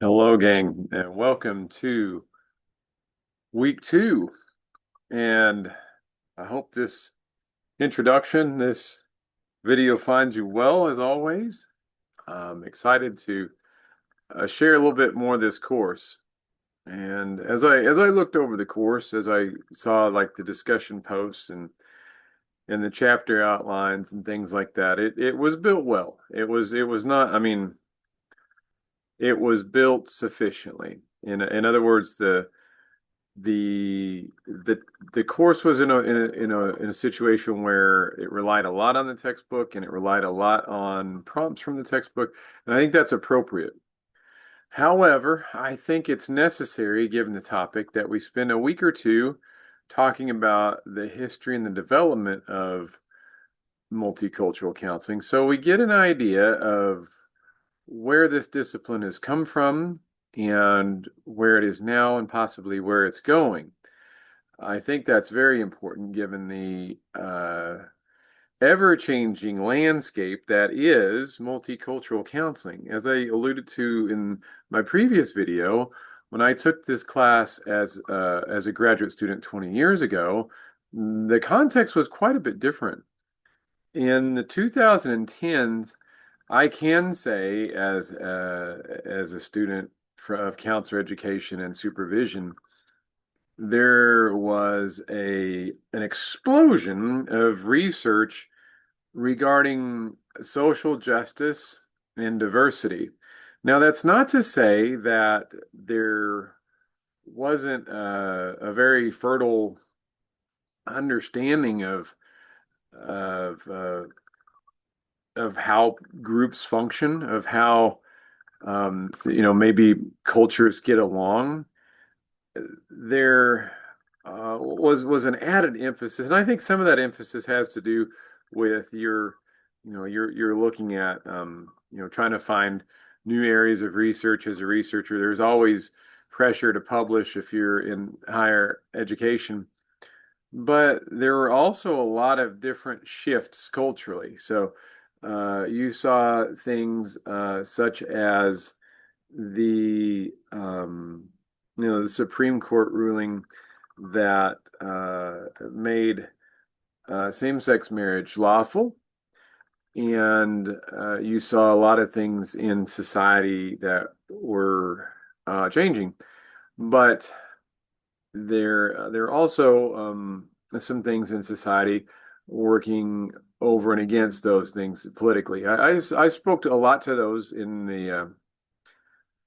Hello, gang, and welcome to week two. And I hope this this video finds you well as always. I'm excited to share a little bit more of this course. And as I looked over the course, as I saw like the discussion posts and the chapter outlines and things like that, it was built well. It was not, I mean, it was built sufficiently. In other words, the the the course was in a situation where it relied a lot on the textbook and it relied a lot on prompts from the textbook, and I think that's appropriate. However, I think it's necessary, given the topic, that we spend a week or two talking about the history and the development of multicultural counseling so we get an idea of where this discipline has come from and where it is now and possibly where it's going. I think that's very important given the ever-changing landscape that is multicultural counseling. As I alluded to in my previous video, when I took this class as a graduate student 20 years ago, the context was quite a bit different. In the 2010s, I can say as a student of counselor education and supervision, there was an explosion of research regarding social justice and diversity. Now, that's not to say that there wasn't a very fertile understanding of uh, of how groups function, of how maybe cultures get along. There was an added emphasis, and I think some of that emphasis has to do with you're looking at trying to find new areas of research as a researcher. There's always pressure to publish if you're in higher education, but there were also a lot of different shifts culturally. So you saw things such as the the Supreme Court ruling that made same-sex marriage lawful, and you saw a lot of things in society that were changing. But there are also some things in society working over and against those things politically. I spoke a lot to those in the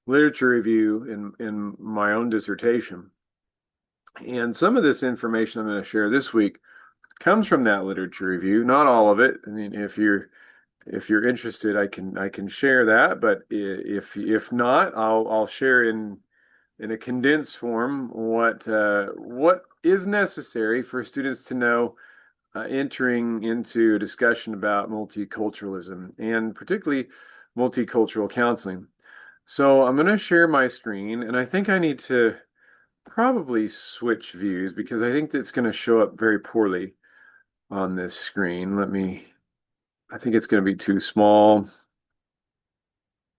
literature review in my own dissertation. And some of this information I'm going to share this week comes from that literature review. Not all of it. I mean, if you're interested, I can share that. But if not, I'll share in a condensed form what is necessary for students to know entering into a discussion about multiculturalism and particularly multicultural counseling. So I'm going to share my screen, and I think I need to probably switch views because I think it's going to show up very poorly on this screen. I think it's going to be too small.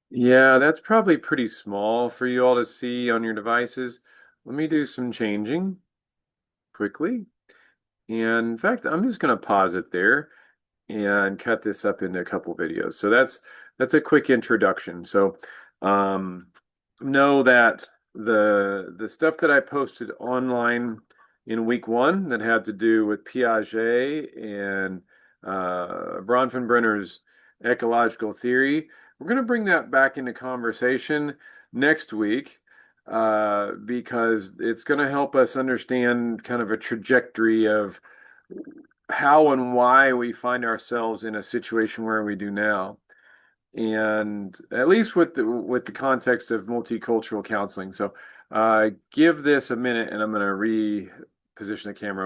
Yeah, that's probably pretty small for you all to see on your devices. Let me do some changing quickly. And in fact, I'm just going to pause it there and cut this up into a couple videos. So that's a quick introduction. So um, know that the stuff that I posted online in week one that had to do with Piaget and Bronfenbrenner's ecological theory, we're going to bring that back into conversation next week because it's going to help us understand kind of a trajectory of how and why we find ourselves in a situation where we do now. And at least with the context of multicultural counseling. So give this a minute and I'm going to reposition the camera